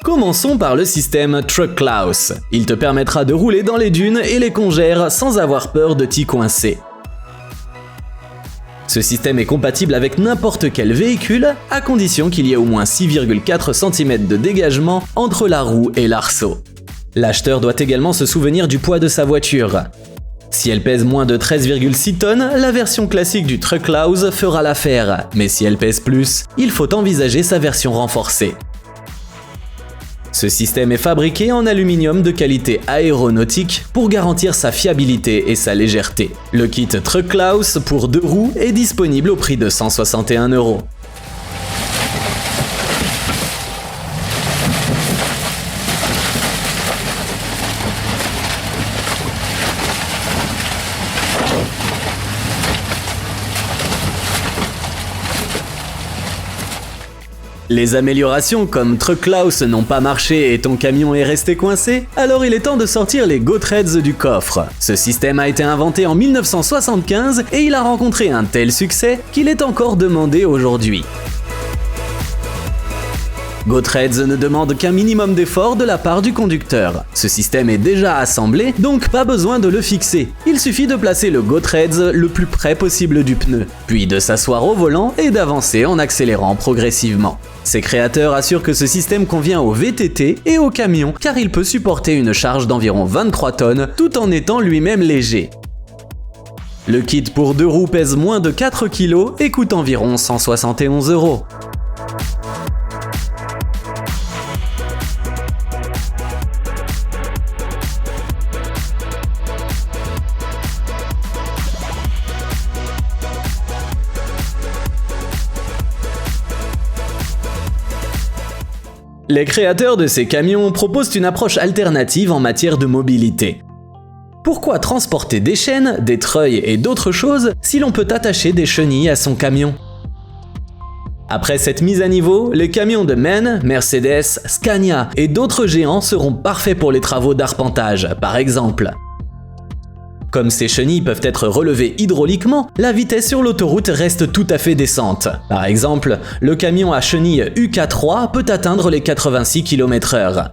Commençons par le système Truck-Klaus. Il te permettra de rouler dans les dunes et les congères sans avoir peur de t'y coincer. Ce système est compatible avec n'importe quel véhicule, à condition qu'il y ait au moins 6,4 cm de dégagement entre la roue et l'arceau. L'acheteur doit également se souvenir du poids de sa voiture. Si elle pèse moins de 13,6 tonnes, la version classique du Truck-Klaus fera l'affaire, mais si elle pèse plus, il faut envisager sa version renforcée. Ce système est fabriqué en aluminium de qualité aéronautique pour garantir sa fiabilité et sa légèreté. Le kit Truck-Klaus pour 2 roues est disponible au prix de 161 €. Les améliorations comme Truck-Klaus n'ont pas marché et ton camion est resté coincé, alors il est temps de sortir les GoThreads du coffre. Ce système a été inventé en 1975 et il a rencontré un tel succès qu'il est encore demandé aujourd'hui. GoThreads ne demande qu'un minimum d'effort de la part du conducteur. Ce système est déjà assemblé, donc pas besoin de le fixer. Il suffit de placer le GoThreads le plus près possible du pneu, puis de s'asseoir au volant et d'avancer en accélérant progressivement. Ses créateurs assurent que ce système convient aux VTT et aux camions car il peut supporter une charge d'environ 23 tonnes tout en étant lui-même léger. Le kit pour 2 roues pèse moins de 4 kg et coûte environ 171 €. Les créateurs de ces camions proposent une approche alternative en matière de mobilité. Pourquoi transporter des chaînes, des treuils et d'autres choses si l'on peut attacher des chenilles à son camion ? Après cette mise à niveau, les camions de MAN, Mercedes, Scania et d'autres géants seront parfaits pour les travaux d'arpentage, par exemple. Comme ces chenilles peuvent être relevées hydrauliquement, la vitesse sur l'autoroute reste tout à fait décente. Par exemple, le camion à chenilles UK3 peut atteindre les 86 km/h.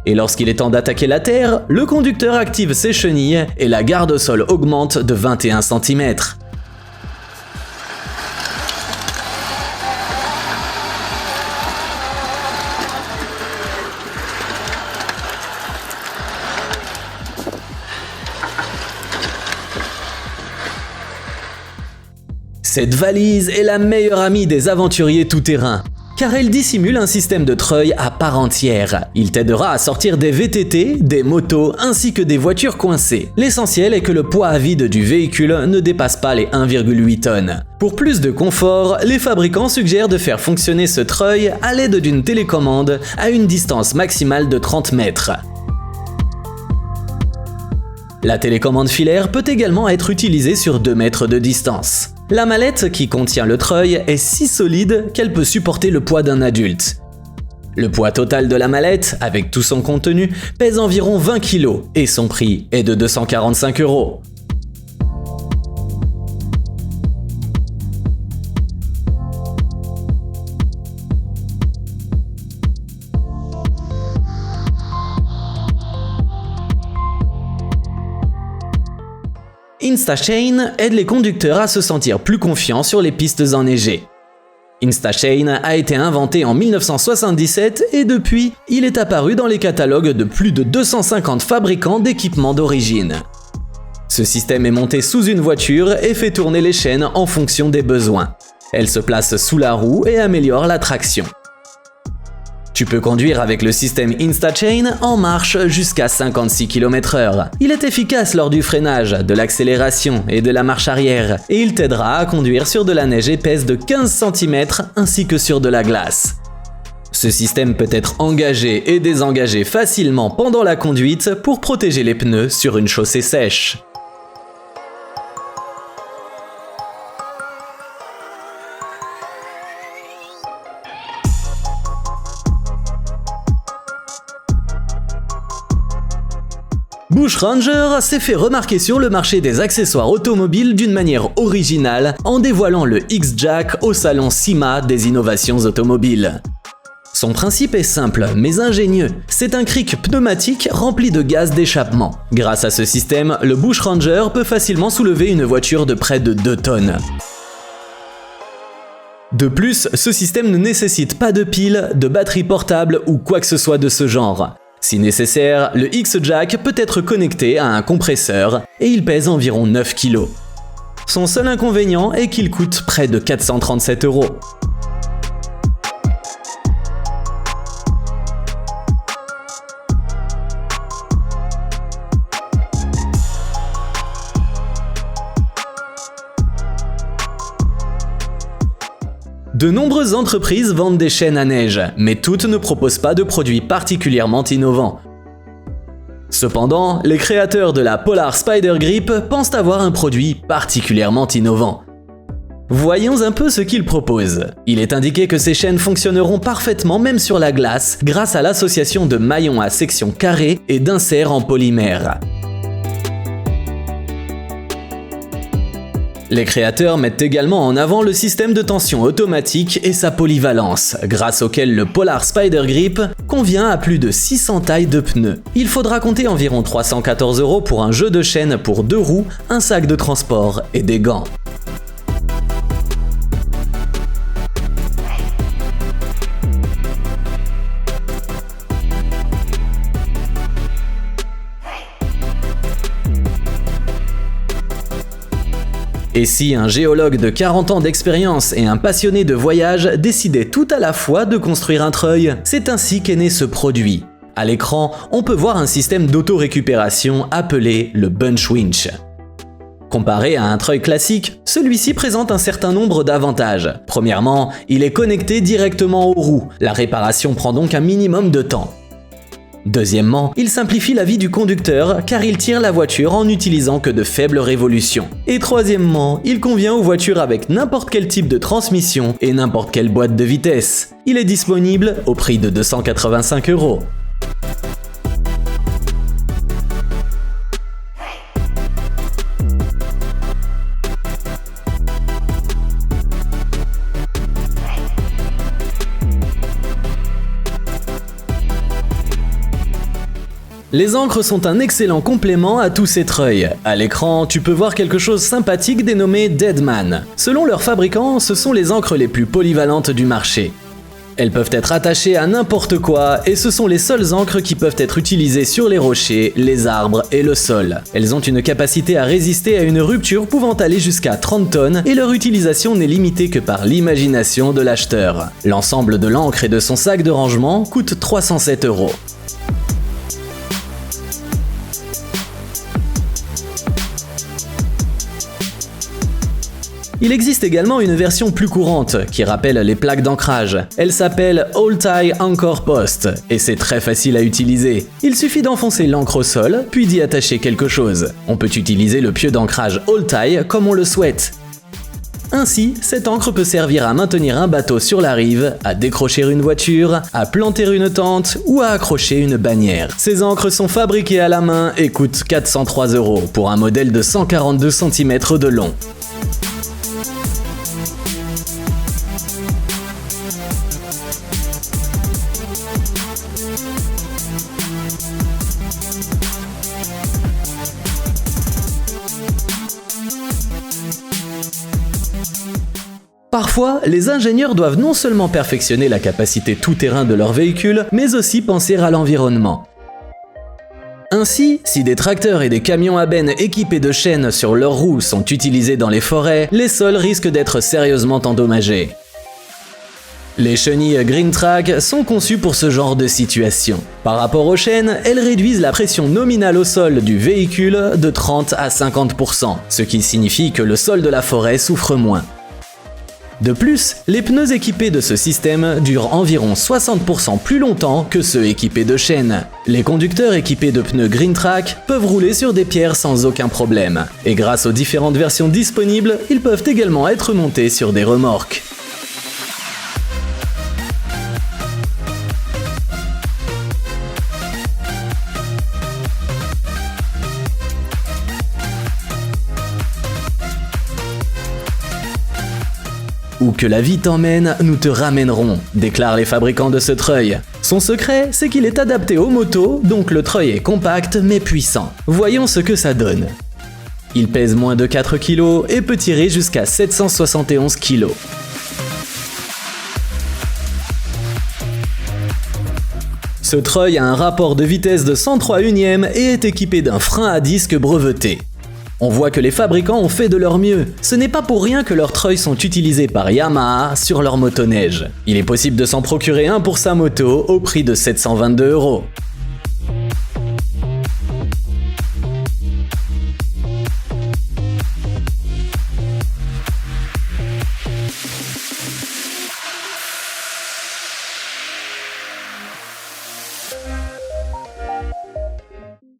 Et lorsqu'il est temps d'attaquer la terre, le conducteur active ses chenilles et la garde au sol augmente de 21 cm. Cette valise est la meilleure amie des aventuriers tout-terrain, car elle dissimule un système de treuil à part entière. Il t'aidera à sortir des VTT, des motos ainsi que des voitures coincées. L'essentiel est que le poids à vide du véhicule ne dépasse pas les 1,8 tonnes. Pour plus de confort, les fabricants suggèrent de faire fonctionner ce treuil à l'aide d'une télécommande à une distance maximale de 30 mètres. La télécommande filaire peut également être utilisée sur 2 mètres de distance. La mallette qui contient le treuil est si solide qu'elle peut supporter le poids d'un adulte. Le poids total de la mallette, avec tout son contenu, pèse environ 20 kg et son prix est de 245 €. InstaChain aide les conducteurs à se sentir plus confiants sur les pistes enneigées. InstaChain a été inventé en 1977 et depuis, il est apparu dans les catalogues de plus de 250 fabricants d'équipements d'origine. Ce système est monté sous une voiture et fait tourner les chaînes en fonction des besoins. Elle se place sous la roue et améliore la traction. Tu peux conduire avec le système InstaChain en marche jusqu'à 56 km/h. Il est efficace lors du freinage, de l'accélération et de la marche arrière, et il t'aidera à conduire sur de la neige épaisse de 15 cm ainsi que sur de la glace. Ce système peut être engagé et désengagé facilement pendant la conduite pour protéger les pneus sur une chaussée sèche. Bush Ranger s'est fait remarquer sur le marché des accessoires automobiles d'une manière originale en dévoilant le X-Jack au salon SIMA des innovations automobiles. Son principe est simple, mais ingénieux. C'est un cric pneumatique rempli de gaz d'échappement. Grâce à ce système, le Bush Ranger peut facilement soulever une voiture de près de 2 tonnes. De plus, ce système ne nécessite pas de piles, de batterie portable ou quoi que ce soit de ce genre. Si nécessaire, le X-Jack peut être connecté à un compresseur et il pèse environ 9 kg. Son seul inconvénient est qu'il coûte près de 437 €. De nombreuses entreprises vendent des chaînes à neige, mais toutes ne proposent pas de produits particulièrement innovants. Cependant, les créateurs de la Polar Spider Grip pensent avoir un produit particulièrement innovant. Voyons un peu ce qu'ils proposent. Il est indiqué que ces chaînes fonctionneront parfaitement même sur la glace grâce à l'association de maillons à section carrée et d'inserts en polymère. Les créateurs mettent également en avant le système de tension automatique et sa polyvalence, grâce auquel le Polar Spider Grip convient à plus de 600 tailles de pneus. Il faudra compter environ 314 € pour un jeu de chaîne pour 2 roues, un sac de transport et des gants. Et si un géologue de 40 ans d'expérience et un passionné de voyage décidaient tout à la fois de construire un treuil, c'est ainsi qu'est né ce produit. À l'écran, on peut voir un système d'auto-récupération appelé le Bunch Winch. Comparé à un treuil classique, celui-ci présente un certain nombre d'avantages. Premièrement, il est connecté directement aux roues, la réparation prend donc un minimum de temps. Deuxièmement, il simplifie la vie du conducteur car il tire la voiture en n'utilisant que de faibles révolutions. Et troisièmement, il convient aux voitures avec n'importe quel type de transmission et n'importe quelle boîte de vitesse. Il est disponible au prix de 285 €. Les encres sont un excellent complément à tous ces treuils. À l'écran, tu peux voir quelque chose sympathique dénommé Deadman. Selon leur fabricant, ce sont les encres les plus polyvalentes du marché. Elles peuvent être attachées à n'importe quoi et ce sont les seules encres qui peuvent être utilisées sur les rochers, les arbres et le sol. Elles ont une capacité à résister à une rupture pouvant aller jusqu'à 30 tonnes et leur utilisation n'est limitée que par l'imagination de l'acheteur. L'ensemble de l'encre et de son sac de rangement coûte 307 €. Il existe également une version plus courante qui rappelle les plaques d'ancrage. Elle s'appelle All Tie Anchor Post et c'est très facile à utiliser. Il suffit d'enfoncer l'encre au sol puis d'y attacher quelque chose. On peut utiliser le pieu d'ancrage All Tie comme on le souhaite. Ainsi, cette encre peut servir à maintenir un bateau sur la rive, à décrocher une voiture, à planter une tente ou à accrocher une bannière. Ces encres sont fabriquées à la main et coûtent 403 € pour un modèle de 142 cm de long. Parfois, les ingénieurs doivent non seulement perfectionner la capacité tout-terrain de leur véhicule, mais aussi penser à l'environnement. Ainsi, si des tracteurs et des camions à benne équipés de chaînes sur leurs roues sont utilisés dans les forêts, les sols risquent d'être sérieusement endommagés. Les chenilles Greentrack sont conçues pour ce genre de situation. Par rapport aux chaînes, elles réduisent la pression nominale au sol du véhicule de 30 à 50%, ce qui signifie que le sol de la forêt souffre moins. De plus, les pneus équipés de ce système durent environ 60% plus longtemps que ceux équipés de chaînes. Les conducteurs équipés de pneus Greentrack peuvent rouler sur des pierres sans aucun problème. Et grâce aux différentes versions disponibles, ils peuvent également être montés sur des remorques. Où que la vie t'emmène, nous te ramènerons, déclarent les fabricants de ce treuil. Son secret, c'est qu'il est adapté aux motos, donc le treuil est compact mais puissant. Voyons ce que ça donne. Il pèse moins de 4 kg et peut tirer jusqu'à 771 kg. Ce treuil a un rapport de vitesse de 103 unièmes et est équipé d'un frein à disque breveté. On voit que les fabricants ont fait de leur mieux. Ce n'est pas pour rien que leurs treuils sont utilisés par Yamaha sur leur motoneige. Il est possible de s'en procurer un pour sa moto au prix de 722 €.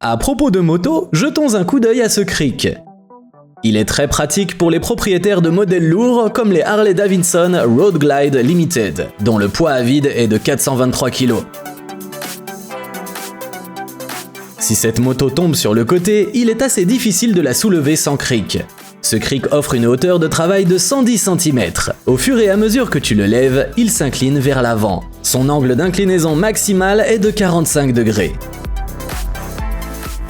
À propos de moto, jetons un coup d'œil à ce cric. Il est très pratique pour les propriétaires de modèles lourds comme les Harley Davidson Road Glide Limited, dont le poids à vide est de 423 kg. Si cette moto tombe sur le côté, il est assez difficile de la soulever sans cric. Ce cric offre une hauteur de travail de 110 cm. Au fur et à mesure que tu le lèves, il s'incline vers l'avant. Son angle d'inclinaison maximale est de 45 degrés.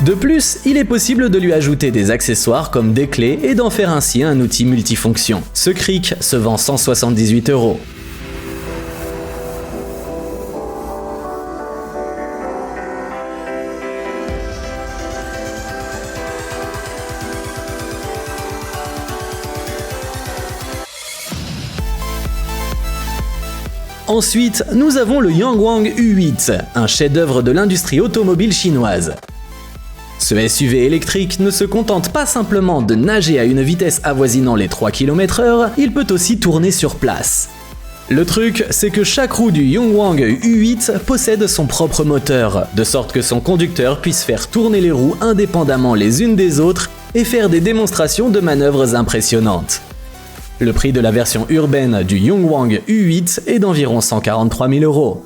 De plus, il est possible de lui ajouter des accessoires comme des clés et d'en faire ainsi un outil multifonction. Ce cric se vend 178 €. Ensuite, nous avons le Yangwang U8, un chef-d'œuvre de l'industrie automobile chinoise. Ce SUV électrique ne se contente pas simplement de nager à une vitesse avoisinant les 3 km/h, il peut aussi tourner sur place. Le truc, c'est que chaque roue du Yangwang U8 possède son propre moteur, de sorte que son conducteur puisse faire tourner les roues indépendamment les unes des autres et faire des démonstrations de manœuvres impressionnantes. Le prix de la version urbaine du Yangwang U8 est d'environ 143 000 €.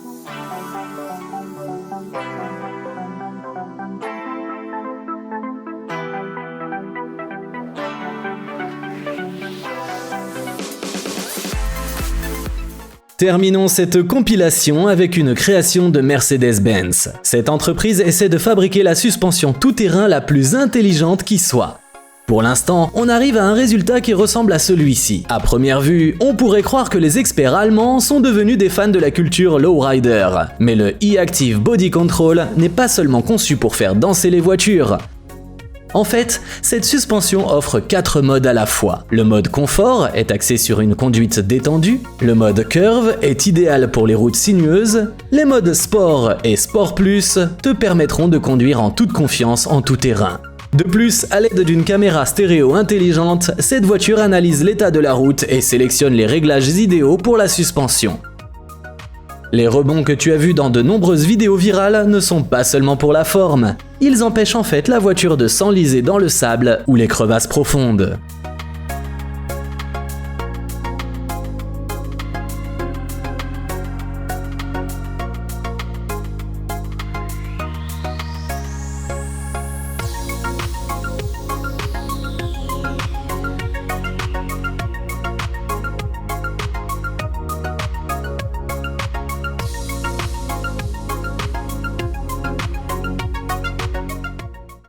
Terminons cette compilation avec une création de Mercedes-Benz. Cette entreprise essaie de fabriquer la suspension tout-terrain la plus intelligente qui soit. Pour l'instant, on arrive à un résultat qui ressemble à celui-ci. À première vue, on pourrait croire que les experts allemands sont devenus des fans de la culture lowrider. Mais le e-Active Body Control n'est pas seulement conçu pour faire danser les voitures. En fait, cette suspension offre 4 modes à la fois. Le mode confort est axé sur une conduite détendue, le mode curve est idéal pour les routes sinueuses, les modes sport et sport plus te permettront de conduire en toute confiance en tout terrain. De plus, à l'aide d'une caméra stéréo intelligente, cette voiture analyse l'état de la route et sélectionne les réglages idéaux pour la suspension. Les rebonds que tu as vus dans de nombreuses vidéos virales ne sont pas seulement pour la forme. Ils empêchent en fait la voiture de s'enliser dans le sable ou les crevasses profondes.